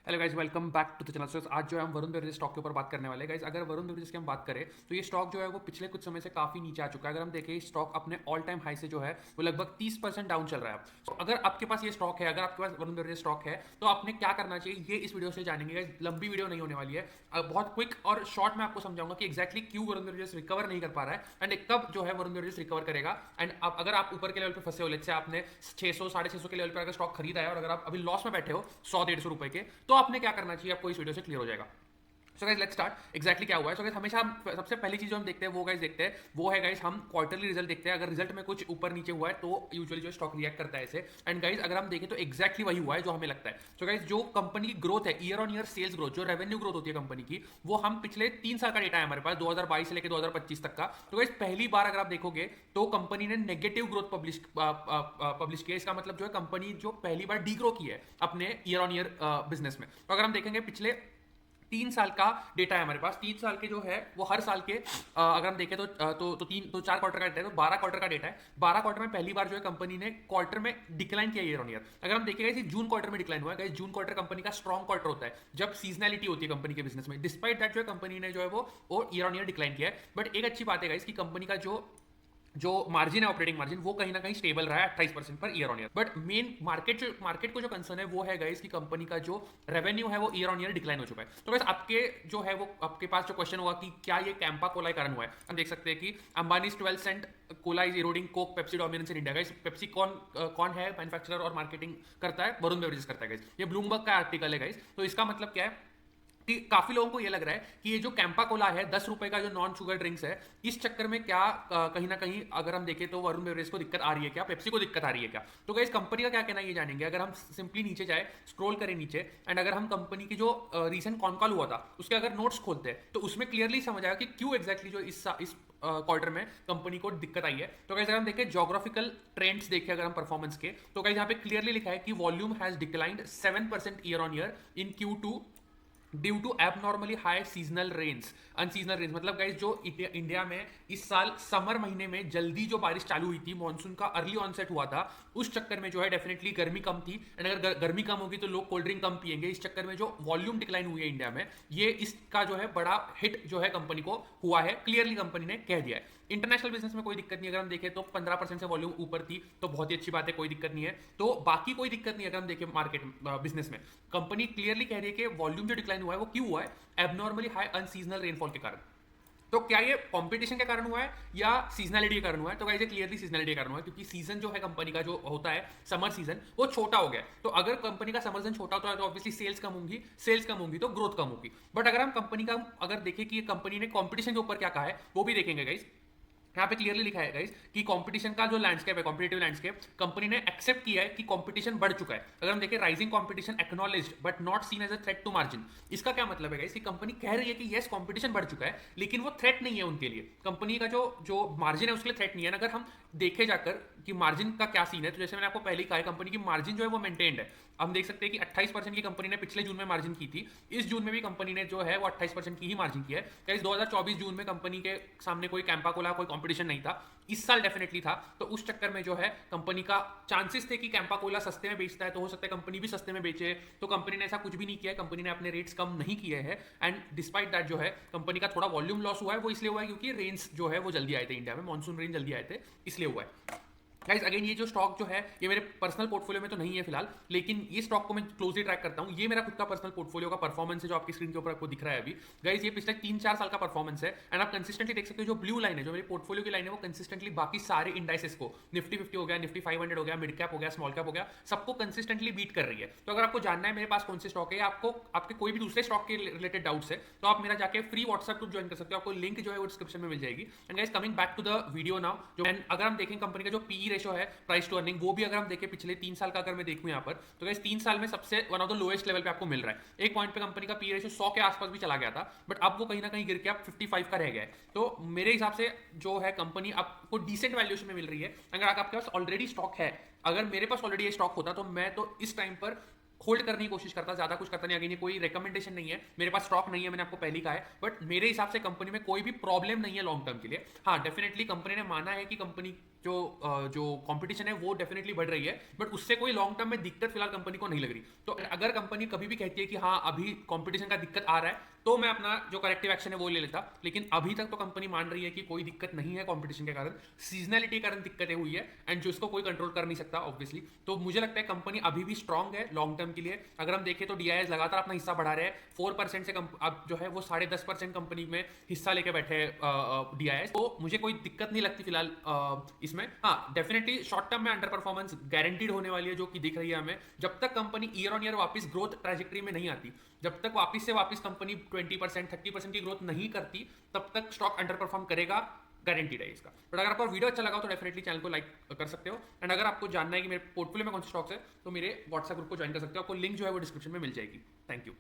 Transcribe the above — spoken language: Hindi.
Hello guys, welcome back to the channel. So आज जो है हम वरुण बेवरेज स्टॉक के ऊपर बात करने वाले हैं गाइस। अगर वरुण बेवरेज की हम बात करें तो ये स्टॉक जो है वो पिछले कुछ समय से काफी नीचे आ चुका है। अगर हम देखें स्टॉक अपने ऑल टाइम हाई से जो है वो लगभग 30% डाउन चल रहा है। तो अगर आपके पास ये स्टॉक है, अगर आपके पास वरुण बेवरेज स्टॉक है तो आपने क्या करना चाहिए ये इस वीडियो से जानेंगे गाइस। लंबी वीडियो नहीं होने वाली है, बहुत क्विक और शॉर्ट में आपको समझाऊंगा कि एक्जैक्टली क्यों वरुण बेवरेज रिकवर नहीं कर पा रहा है एंड कब जो है वरुण बेवरेज रिकवर करेगा। एंड अगर आप ऊपर के लेवल पे फंसे हो, लेट्स से आपने 600 650 के लेवल पर अगर स्टॉक खरीदा है और अगर आप अभी लॉस में बैठे हो 100 150 रुपए के, तो आपने क्या करना चाहिए आपको इस वीडियो से क्लियर हो जाएगा। So guys let's start. Exactly क्या हुआ है? सो गाइस हमेशा हम सबसे पहली चीज जो हम देखते हैं वो गाइस देखते हैं वो है गाइस हम क्वार्टरली रिजल्ट देखते हैं। अगर रिजल्ट में कुछ ऊपर नीचे हुआ है तो यूजुअली जो स्टॉक रिएक्ट करता है ऐसे। एंड गाइस अगर हम देखें तो एक्जैक्टली वही हुआ है जो हमें लगता है। सो गाइस जो कंपनी की ग्रोथ है, year on year sales growth, जो रेवेन्यू ग्रोथ होती है कंपनी की, वो हम पिछले 3 साल का डेटा है हमारे पास 2022 से लेकर 2025 तक का। तो गाइस पहली बार अगर आप देखोगे तो कंपनी ने नेगेटिव ग्रोथ पब्लिश किया। इसका मतलब जो है कंपनी जो पहली बार डी ग्रो की है अपने ईयर ऑन ईयर बिजनेस में। तो अगर हम देखेंगे पिछले 3 साल का डेटा है हमारे पास, 3 साल के जो है वो हर साल के अगर हम देखें तो 4 क्वार्टर का डेटा है, तो 12 क्वार्टर का डेटा है। 12 क्वार्टर में पहली बार जो है कंपनी ने क्वार्टर में डिक्लाइन किया ईयर ऑन ईयर। अगर हम देखेंगे जून क्वार्टर में डिक्लाइन हुआ है। जून क्वार्टर कंपनी का स्ट्रॉन्ग क्वार्टर होता है जब सीजनैलिटी होती है कंपनी के बिजनेस में। डिस्पाइट दैट जो है कंपनी ने जो है वो ईयर ऑन ईयर डिक्लाइन किया है। बट एक अच्छी बात है गाइस कि कंपनी का जो मार्जिन है, ऑपरेटिंग मार्जिन, वो कहीं ना कहीं स्टेबल रहा है 28% per year on year. But main market को जो कंसर्न है वो है गाइस कि कंपनी का जो रेवेन्यू है वो ईयर ऑन ईयर डिक्लाइन हो चुका है। तो गाइस आपके जो है वो आपके पास जो क्वेश्चन हुआ कि क्या ये कैंपा कोला कारण हुआ है, हम देख सकते हैं कि Ambani 12 cent cola is eroding Coke Pepsi dominance in India. Guys Pepsi कौन है मैन्युफैक्चरर और मार्केटिंग करता है? वरुण बेवरेजेस करता है गाइस। ये ब्लूमबर्ग का आर्टिकल है गाइस। तो इसका मतलब क्या है कि काफी लोगों को ये लग रहा है कि ये जो कैंपा कोला है 10 रुपए का जो नॉन शुगर ड्रिंक्स है, इस चक्कर में क्या कहीं ना कहीं अगर हम देखें तो वरुण बेवरेज को दिक्कत आ रही है क्या, पेप्सी को दिक्कत आ रही है क्या? तो गाइस कंपनी का क्या कहना है ये जानेंगे। अगर हम सिंपली नीचे जाए, स्क्रॉल करें नीचे, एंड अगर हम कंपनी की जो रिसेंट कॉन कॉल हुआ था उसके अगर नोट्स खोलते हैं तो उसमें क्लियरली समझ आएगा कि क्यों एक्जैक्टली जो इस क्वार्टर में कंपनी को दिक्कत आई है। तो गाइस अगर हम देखें जोग्राफिकल ट्रेंड्स देखें अगर हम परफॉर्मेंस के, तो गाइस यहाँ पे क्लियरली लिखा है कि volume has declined 7% year on year in Q2 due to abnormally high seasonal rains. Unseasonal rains मतलब गाइस जो इंडिया में इस साल समर महीने में जल्दी जो बारिश चालू हुई थी, मॉनसून का अर्ली ऑनसेट हुआ था, उस चक्कर में जो है डेफिनेटली गर्मी कम थी। एंड अगर गर्मी कम होगी तो लोग कोल्ड ड्रिंक कम पिएंगे। इस चक्कर में जो वॉल्यूम डिक्लाइन हुई है इंडिया में, ये इसका जो है बड़ा हिट जो है कंपनी को हुआ है, क्लियरली कंपनी ने कह दिया है। इंटरनेशनल बिजनेस में कोई दिक्कत नहीं। अगर हम देखें तो 15% से वॉल्यूम ऊपर थी तो बहुत ही अच्छी बात है, कोई दिक्कत नहीं है। तो बाकी कोई दिक्कत नहीं है। अगर हम देखें मार्केट बिजनेस में कंपनी क्लियरली कह रही है कि वॉल्यूम जो डिक्लाइन हुआ है वो क्यों हुआ है? एबनॉर्मली हाई अनसीजनल रेनफॉल के कारण। तो क्या ये कंपटीशन के कारण हुआ है या सीजनलिटी के कारण हुआ है? तो गाइस ये क्लियरली सीजनलिटी के कारण हुआ है, क्योंकि सीजन जो है कंपनी का जो होता है समर सीजन, वो छोटा हो गया। तो अगर कंपनी का समर सीजन छोटा होता है तो ऑब्वियसली सेल्स कम होंगी तो ग्रोथ कम होगी। बट अगर हम कंपनी का अगर देखें कि कंपनी ने कंपटीशन के ऊपर क्या कहा है वो भी देखेंगे गाइस। यहाँ पे क्लियरली लिखा है गाइस कि कंपटीशन का जो लैंडस्केप है, कॉम्पिटेटिव लैंडस्केप, कंपनी ने एक्सेप्ट किया है कि कंपटीशन बढ़ चुका है। अगर हम देखें rising competition acknowledged but not seen as a threat to margin. इसका क्या मतलब है गाइस कि कंपनी कह रही है कि यस कंपटीशन बढ़ चुका है लेकिन वो थ्रेट नहीं है उनके लिए। कंपनी का जो मार्जिन है उसके लिए थ्रेट नहीं है। अगर हम देखे जाकर कि मार्जिन का क्या सीन है, तो जैसे मैंने आपको पहले कहा है कंपनी की मार्जिन जो है वो मेंटेन्ड है। हम देख सकते हैं कि 28% की कंपनी ने पिछले जून में मार्जिन की थी, इस जून में भी कंपनी ने जो है वो 28% की ही मार्जिन की है। गाइस 2024 जून में कंपनी के सामने कोई कैंपा कोला कोई कंपटीशन नहीं था, इस साल डेफिनेटली था। तो उस चक्कर में जो है कंपनी का चांसेस थे कि कैंपा कोला सस्ते में बेचता है तो हो सकता है कंपनी भी सस्ते में बेचे। तो कंपनी ने ऐसा कुछ भी नहीं किया है, कंपनी ने अपने रेट्स कम नहीं किए हैं। एंड डिस्पाइट दैट जो है कंपनी का थोड़ा वॉल्यूम लॉस हुआ है, वो इसलिए हुआ है क्योंकि रेन्स जो है वो जल्दी आए थे इंडिया में, मानसून रेन जल्दी आए थे, इसलिए हुआ है। गाइस अगेन ये जो स्टॉक जो है ये मेरे पर्सनल पोर्टफोलियो में तो नहीं है फिलहाल, लेकिन ये स्टॉक को मैं क्लोजली ट्रैक करता हूँ। ये मेरा खुद का पर्सनल पोर्टफोलियो का परफॉर्मेंस है जो आपकी स्क्रीन के ऊपर आपको दिख रहा है अभी। गाइस ये पिछले 3-4 साल का परफॉर्मेंस है। एंड आप कंसिस्टेंटली देख सकते हो जो ब्लू लाइन है, जो मेरी पोर्टफोलियो की लाइन है, वो कंसिस्टेंटली बाकी सारे इंडाइसेस को, निफ्टी 50 हो गया, निफ्टी 500 हो गया, मिड कैप हो गया, स्मॉल कैप हो गया, सबको कंसिस्टेंटली बीट कर रही है। तो अगर आपको जानना है मेरे पास कौन से स्टॉक है, आपको आपके कोई भी दूसरे स्टॉक के रिलेटेड डाउट्स है, तो आप मेरा जाके फ्री व्हाट्सएप ग्रुप ज्वाइन कर सकते हो। आपको लिंक जो है वो डिस्क्रिप्शन में मिल जाएगी। And guys coming back to the video now, जो अगर हम देखें कंपनी का जो पीई रेशो है, प्राइस टू अर्निंग, वो भी अगर हम देखें पिछले 3 साल का अगर मैं देखूं यहाँ पर, तो गाइस 3 साल में सबसे one of the lowest level पे आपको मिल रहा है। एक पॉइंट पे कंपनी का पी रेशियो 100 के आसपास भी चला गया था, बट अब वो कहीं ना कहीं गिर के अब 55 का रह गया है। तो मेरे हिसाब से जो है कंपनी आपको डिसेंट वैल्यूएशन में मिल रही है। अगर आपके पास ऑलरेडी स्टॉक है, अगर मेरे पास ऑलरेडी ये स्टॉक होता तो मैं तो इस टाइम पर होल्ड करने की कोशिश करता, ज्यादा कुछ करता नहीं। अगेन ये कोई रिकमेंडेशन नहीं है, मेरे पास स्टॉक नहीं है, मैंने आपको पहले कहा है, बट मेरे हिसाब से कंपनी में कोई भी प्रॉब्लम नहीं है लॉन्ग टर्म के लिए। हाँ डेफिनेटली कंपनी ने माना है कि कंपनी जो कंपटीशन है वो डेफिनेटली बढ़ रही है, बट उससे कोई लॉन्ग टर्म में दिक्कत फिलहाल कंपनी को नहीं लग रही। तो अगर कंपनी कभी भी कहती है कि हाँ अभी कंपटीशन का दिक्कत आ रहा है, तो मैं अपना जो करेक्टिव एक्शन है वो ले लेता, लेकिन अभी तक तो कंपनी मान रही है कि कोई दिक्कत नहीं है कंपटीशन के कारण, सीजनलिटी के कारण दिक्कतें हुई है एंड जो इसको कोई कंट्रोल कर नहीं सकता ऑब्वियसली। तो मुझे लगता है कंपनी अभी भी स्ट्रांग है लॉन्ग टर्म के लिए। अगर हम देखें तो डीआईएस लगातार अपना हिस्सा बढ़ा रहे हैं, 4% से अब जो है वो 10.5% कंपनी में हिस्सा लेके बैठे डीआईएस। तो मुझे कोई दिक्कत नहीं लगती फिलहाल इसमें। हाँ डेफिनेटली शॉर्ट टर्म में अंडर परफॉर्मेंस गारंटीड होने वाली है जो कि दिख रही है हमें, जब तक कंपनी ईयर ऑन ईयर वापस ग्रोथ ट्रैजेक्टरी में नहीं आती, जब तक वापस कंपनी 20% 30% की ग्रोथ नहीं करती, तब तक स्टॉक अंडर परफॉर्म करेगा, गारंटीड है इसका। बट अगर आपको वीडियो अच्छा लगा हो तो डेफिनेटली चैनल को लाइक कर सकते हो, एंड अगर आपको जानना है कि मेरे पोर्टफोलियो में कौन से स्टॉक्स है तो मेरे व्हाट्सएप ग्रुप को ज्वाइन कर सकते हो, आपको लिंक जो है वो डिस्क्रिप्शन में मिल जाएगी। Thank you.